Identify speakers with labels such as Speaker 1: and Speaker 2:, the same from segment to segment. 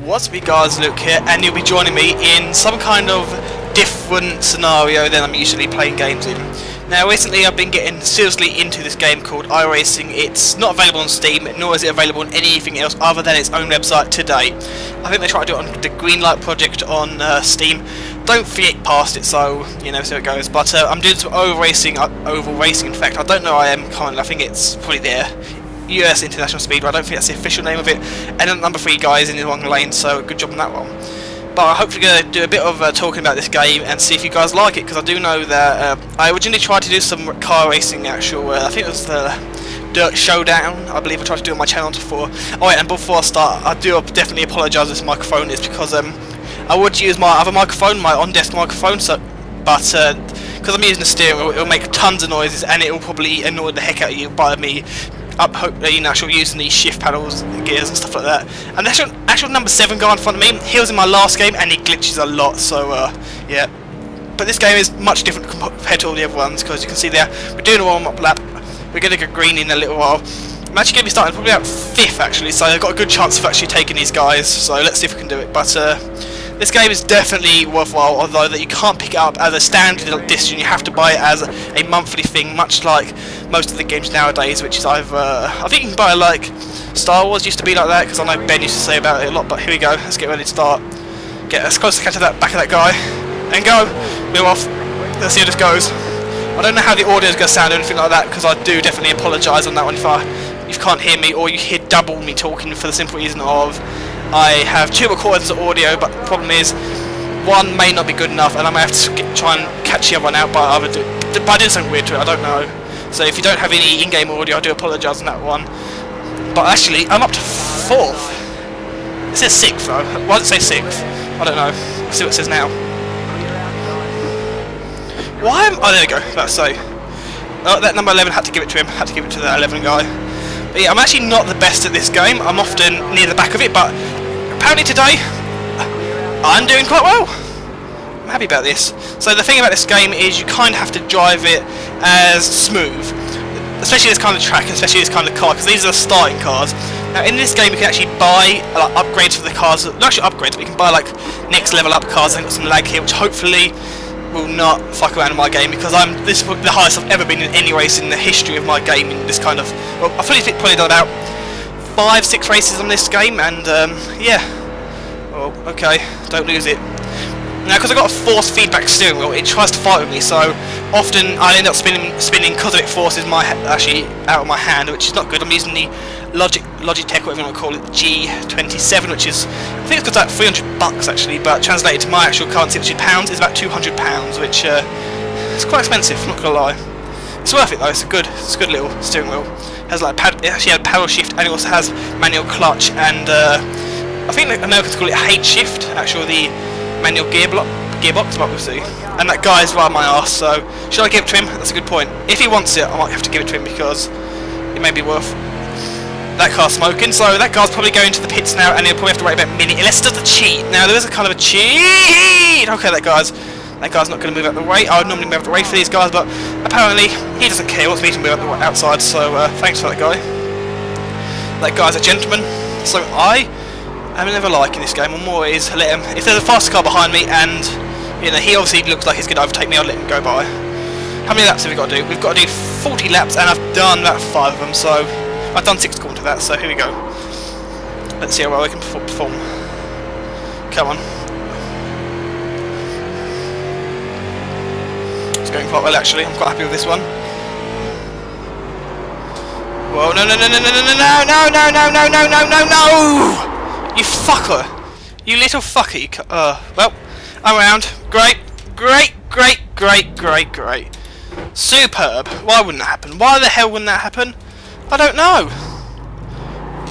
Speaker 1: What's up, you guys? Luke here, and you'll be joining me in some kind of different scenario than I'm usually playing games in. Now, recently I've been getting seriously into this game called Iracing. It's not available on Steam, nor is it available on anything else other than its own website today. I think they tried to do it on the Greenlight project on Steam. Don't think past it, so you know, so it goes. But I'm doing some oval racing. In fact, I don't know. I am currently. I think it's probably there. US International Speedway. I don't think that's the official name of it. And then number 3 guys in the wrong lane, so good job on that one. But I'm hopefully going to do a bit of talking about this game and see if you guys like it, because I do know that I originally tried to do some car racing actual, I think it was the Dirt Showdown, I believe I tried to do on my channel before. Oh wait, and before I start, I do definitely apologise if this microphone is, because I would use my other microphone, my on-desk microphone, so, but because I'm using the steering wheel, it'll make tons of noises and it'll probably annoy the heck out of you by me actually using these shift panels, gears and stuff like that. And the actual number 7 guy in front of me, he was in my last game and he glitches a lot, so yeah. But this game is much different compared to all the other ones, because you can see there, we're doing a warm-up lap, we're going to go green in a little while. I'm actually going to be starting probably about 5th actually, so I've got a good chance of actually taking these guys, so let's see if we can do it. But this game is definitely worthwhile, although that you can't pick it up as a standard edition. You have to buy it as a monthly thing, much like most of the games nowadays, which is either I think you can buy like Star Wars used to be like that, because I know Ben used to say about it a lot. But here we go, let's get ready to start. Get as close as I can to that back of that guy, and go. Wheel off. Let's see how this goes. I don't know how the audio is going to sound or anything like that, because I do definitely apologise on that one if you can't hear me, or you hear double me talking, for the simple reason of I have 2 recordings of audio, but the problem is one may not be good enough, and I may have to try and catch the other one out by doing something weird to it. I don't know. So if you don't have any in-game audio, I do apologise on that one. But actually, I'm up to 4th. It says 6th though. Why does it say 6th? I don't know. Let's see what it says now. Why am... Oh, there we go. Let's say. Oh, that number 11 had to give it to him. Had to give it to that 11 guy. But yeah, I'm actually not the best at this game. I'm often near the back of it, but apparently today I'm doing quite well. I'm happy about this. So the thing about this game is you kind of have to drive it as smooth, especially this kind of track, especially this kind of car, because these are the starting cars. Now in this game you can actually buy like upgrades for the cars, not actually upgrades, but you can buy like next level up cars. I've got some lag here, which hopefully will not fuck around in my game, because this is the highest I've ever been in any race in the history of my game. In this kind of, well, I've probably done about 5-6 races on this game, and yeah. Oh, okay, don't lose it. Now, because I've got a force feedback steering wheel, it tries to fight with me, so often I end up spinning because it forces my actually out of my hand, which is not good. I'm using the Logitech, whatever you want to call it, G27, which is, I think it's got like $300 actually, but translated to my actual currency, which is pounds, is about £200, which is quite expensive, not gonna lie. It's worth it though. It's a good little steering wheel. It has like it actually has paddle shift, and it also has manual clutch, and I think the Americans call it H shift, actually the manual gearbox, but we'll see. And that guy's right on my arse, so should I give it to him? That's a good point. If he wants it, I might have to give it to him, because it may be worth. That car's smoking, so that car's probably going to the pits now, and he'll probably have to wait about a minute, unless it does a cheat. Now there is a kind of a cheat. Okay, that guy's not going to move out the way. I would normally move out the way for these guys, but apparently he doesn't care. He wants me to move out the outside, so thanks for that guy. That guy's a gentleman, so I'm never liking this game. I'm always let him. If there's a faster car behind me, and you know he obviously looks like he's going to overtake me, I'll let him go by. How many laps have we got to do? We've got to do 40 laps, and I've done about 5 of them. So I've done 6 according to that. So here we go. Let's see how well we can perform. Come on. It's going quite well actually. I'm quite happy with this one. Whoa! No! No! No! No! No! No! No! No! No! No! No! No! No! No! No! You fucker! You little fucker! You well, I'm around. Great! Great! Great! Great! Great! Great! Superb! Why wouldn't that happen? Why the hell wouldn't that happen? I don't know.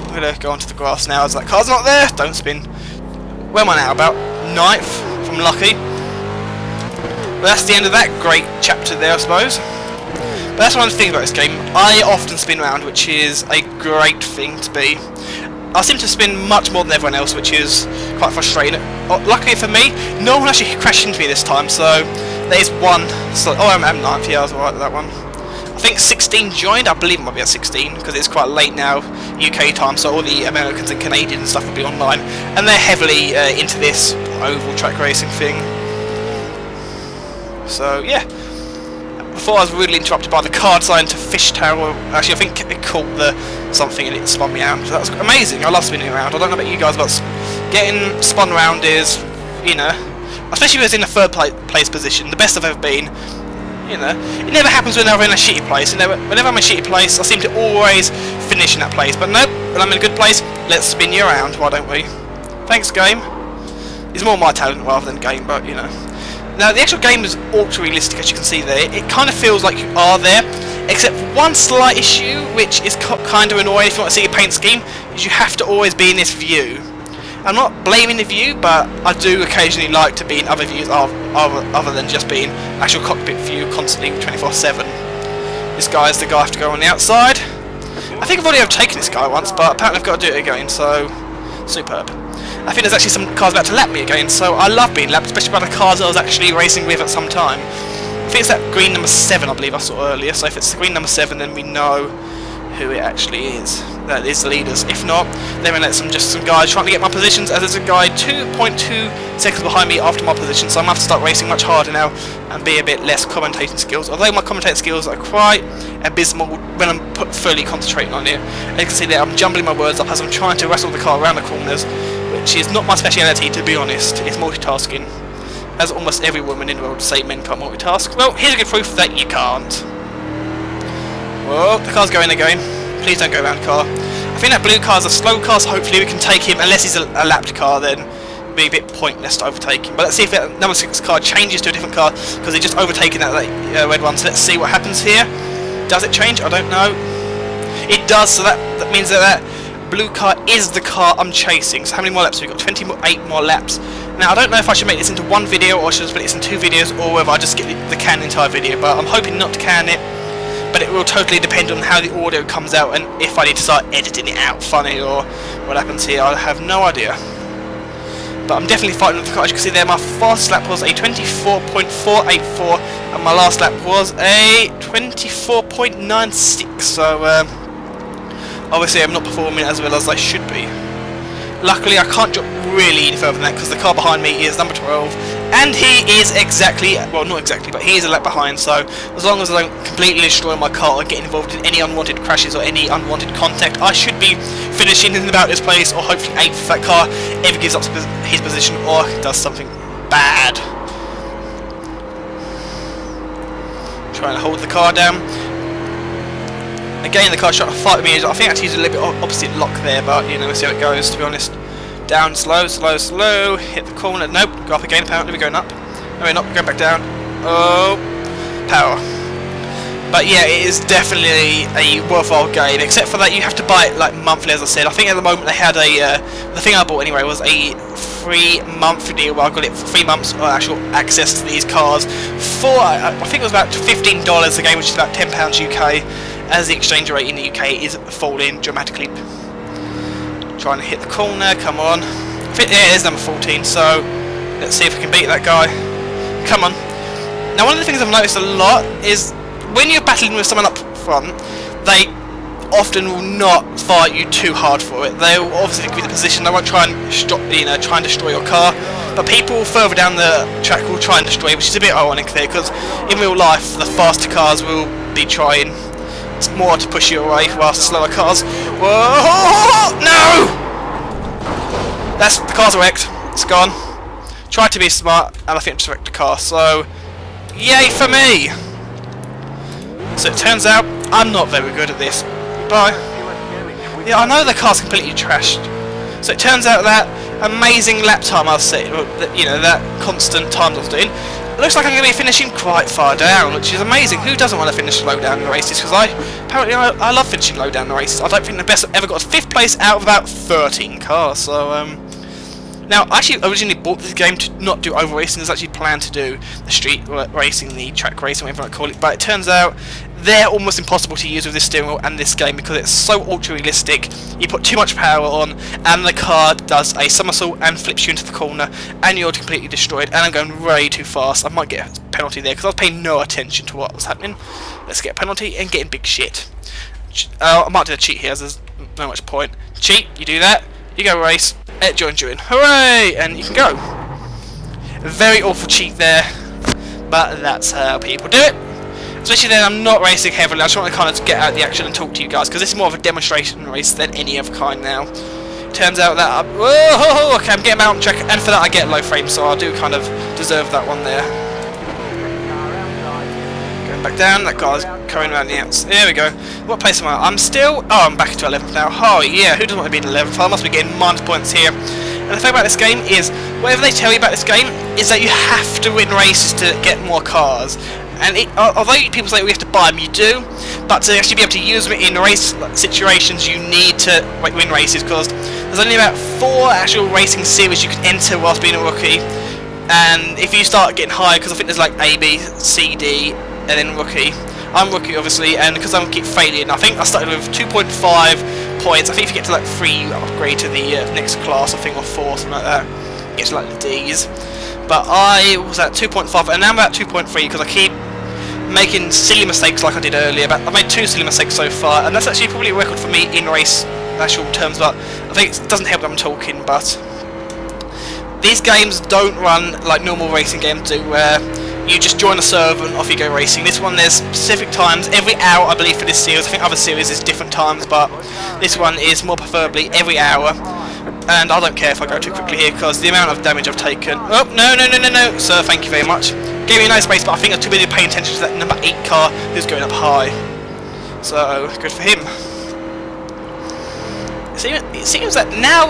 Speaker 1: I'm gonna go onto the grass now, as that car's not there. Don't spin. Where am I now? About 9th, if I'm lucky. But that's the end of that great chapter there, I suppose. But that's one of the things about this game. I often spin around, which is a great thing to be. I seem to spin much more than everyone else, which is quite frustrating. Luckily for me, no one actually crashed into me this time, so there's one. So, oh, I'm 9th, yeah, I was alright with that one. I think 16 joined. I believe it might be at 16 because it's quite late now UK time, so all the Americans and Canadians and stuff will be online, and they're heavily into this oval track racing thing. So yeah, before I was rudely interrupted by the car design to fish tower. Actually, I think it caught the something and it spun me out. So that was amazing. I love spinning around. I don't know about you guys, but getting spun around is, you know, especially if it's in a third place position, the best I've ever been. You know, it never happens when I'm in a shitty place. You know, whenever I'm in a shitty place, I seem to always finish in that place. But nope, when I'm in a good place, let's spin you around. Why don't we? Thanks, game. It's more my talent rather than game, but you know. Now, the actual game is ultra realistic, as you can see there. It kind of feels like you are there, except for one slight issue, which is kind of annoying if you want to see a paint scheme, is you have to always be in this view. I'm not blaming the view, but I do occasionally like to be in other views other than just being actual cockpit view constantly 24/7. This guy is the guy I have to go on the outside. I think I've already overtaken this guy once, but apparently I've got to do it again, so superb. I think there's actually some cars about to lap me again, so I love being lapped, especially by the cars I was actually racing with at some time. I think it's that green number 7 I believe I saw earlier, so if it's the green number 7 then we know who it actually is. That is the leaders. If not, then we let some guys trying to get my positions, as there's a guy 2.2 seconds behind me after my position, so I'm going to have to start racing much harder now and be a bit less commentating skills, although my commentating skills are quite abysmal when I'm fully concentrating on it. As you can see there, I'm jumbling my words up as I'm trying to wrestle the car around the corners, which is not my speciality, to be honest. It's multitasking, as almost every woman in the world say men can't multitask. Well, here's a good proof that you can't. Whoa, the car's going again. Please don't go around car. I think that blue car's a slow car, so hopefully we can take him. Unless he's a lapped car, then it'd be a bit pointless to overtake him. But let's see if that number 6 car changes to a different car, because he's just overtaken that red one. So let's see what happens here. Does it change? I don't know. It does, so that means that blue car is the car I'm chasing. So how many more laps have we got? 28 more laps. Now I don't know if I should make this into one video or should I split this in 2 videos, or whether I just get the can entire video, but I'm hoping not to can it. But it will totally depend on how the audio comes out and if I need to start editing it out funny or what happens here. I have no idea. But I'm definitely fighting with the car. As you can see there, my fastest lap was a 24.484 and my last lap was a 24.96. So obviously I'm not performing as well as I should be. Luckily I can't drop really any further than that because the car behind me is number 12 and he is exactly, well not exactly, but he is a lap behind, so as long as I don't completely destroy my car or get involved in any unwanted crashes or any unwanted contact, I should be finishing in about this place, or hopefully 8th if that car ever gives up his position or does something bad. Trying to hold the car down. Again, the car's trying to fight with me. I think I had to use a little bit opposite lock there, but you know, we'll see how it goes, to be honest. Down, slow, slow, slow. Hit the corner. Nope. Go up again, apparently. We're going up. No, we're not. We're going back down. Oh. Power. But yeah, it is definitely a worthwhile game, except for that you have to buy it like monthly, as I said. I think at the moment they had a, the thing I bought anyway was a 3-month deal where I got it for 3 months actual access to these cars for, I think it was about $15 a game, which is about £10 UK, as the exchange rate in the UK is falling dramatically. Trying to hit the corner, come on. Yeah, it is number 14, so let's see if we can beat that guy. Come on. Now one of the things I've noticed a lot is when you're battling with someone up front, they often will not fight you too hard for it. They will obviously give you the position, they won't try and try and destroy your car, but people further down the track will try and destroy it, which is a bit ironic there, because in real life the faster cars will be trying more to push you away, whilst the slower cars. Whoa! No! The car's wrecked. It's gone. Tried to be smart, and I think I just wrecked the car. So, yay for me! So it turns out I'm not very good at this. Bye. Yeah, I know the car's completely trashed. So it turns out that amazing lap time I was setting, you know, that constant time I was doing, looks like I'm going to be finishing quite far down, which is amazing. Who doesn't want to finish low down in the races? Because I love finishing low down in the races. I don't think the best I've ever got is 5th place out of about 13 cars. So now I actually originally bought this game to not do over racing. There's actually planned to do the street racing, the track racing, whatever I call it. But it turns out they're almost impossible to use with this steering wheel and this game because it's so ultra realistic. You put too much power on and the car does a somersault and flips you into the corner and you're completely destroyed. And I'm going way too fast. I might get a penalty there because I was paying no attention to what was happening. Let's get a penalty and get in big shit. I might do a cheat here, as there's no much point. Cheat, you do that, you go race, it joins you in. Hooray! And you can go. Very awful cheat there, but that's how people do it. Especially then I'm not racing heavily, I just want to kind of get out of the action and talk to you guys, because this is more of a demonstration race than any other kind now. Turns out that okay, I'm getting out on track, and for that I get low frames, so I do kind of deserve that one there. Going back down, that guy's coming around the outs. There we go. What place am I? I'm still... Oh, I'm back to 11th now. Oh yeah, who doesn't want to be in 11th? I must be getting minus points here. And the thing about this game is, whatever they tell you about this game, is that you have to win races to get more cars. And although people say we have to buy them, you do, but to actually be able to use them in race situations, you need to win races, because there's only about 4 actual racing series you can enter whilst being a rookie. And if you start getting higher, because I think there's like A, B, C, D, and then rookie. I'm rookie obviously, and because I keep failing, I think I started with 2.5 points. I think if you get to like 3, you upgrade to the next class, I think, or 4, something like that. Get to like the D's. But I was at 2.5, and now I'm at 2.3 because I keep making silly mistakes like I did earlier. But I've made 2 silly mistakes so far, and that's actually probably a record for me in race actual terms. But I think it doesn't help that I'm talking. But these games don't run like normal racing games do, where you just join a server and off you go racing. This one, there's specific times every hour, I believe, for this series. I think other series is different times, but this one is more preferably every hour. And I don't care if I go too quickly here, because the amount of damage I've taken... Oh, no, sir, thank you very much. Gave me a nice space, but I think I'm too busy paying attention to that number 8 car who's going up high. So, good for him. It seems that now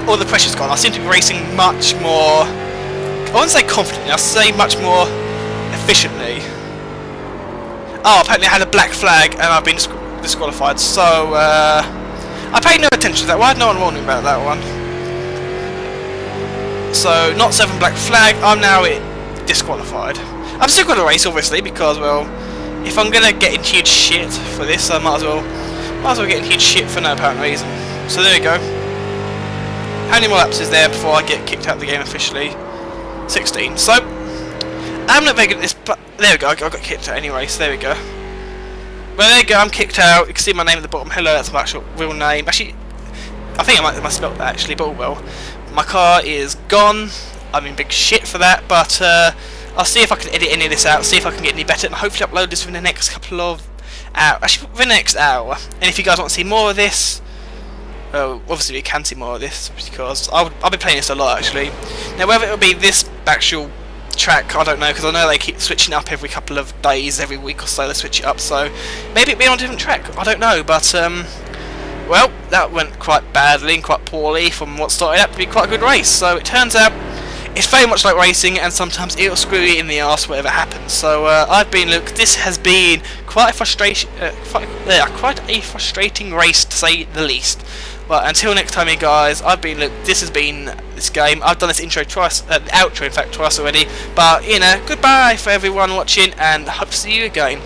Speaker 1: all the pressure's gone, I seem to be racing much more... I wouldn't say confidently, I'll say much more efficiently. Oh, apparently I had a black flag and I've been disqualified, so I paid no attention to that. Why had no one warned me about that one? So, not 7 black flag, I'm now disqualified. I'm still going to race, obviously, because, well, if I'm going to get in huge shit for this, I might as well get in huge shit for no apparent reason. So there we go. How many more laps is there before I get kicked out of the game officially? 16. So, I'm not very good at this, but there we go, I got kicked out anyway, so there we go. Well, there you go, I'm kicked out. You can see my name at the bottom. Hello, that's my actual real name. Actually, I think I might have spelled that actually, but oh well. My car is gone. I'm in big shit for that, but I'll see if I can edit any of this out, see if I can get any better, and hopefully upload this within the next couple of hours. Actually, within the next hour. And if you guys want to see more of this, well, obviously you can see more of this, because I'll be playing this a lot actually. Now, whether it'll be this actual track, I don't know, because I know they keep switching up every couple of days, every week or so they switch it up, so maybe it'll be on a different track, I don't know, but well, that went quite badly and quite poorly from what started out to be quite a good race. So it turns out it's very much like racing, and sometimes it'll screw you in the arse whatever happens. So this has been quite a frustrating race to say the least. But until next time, you guys, this has been this game. I've done this intro twice, the outro in fact twice already. But you know, goodbye for everyone watching, and hope to see you again.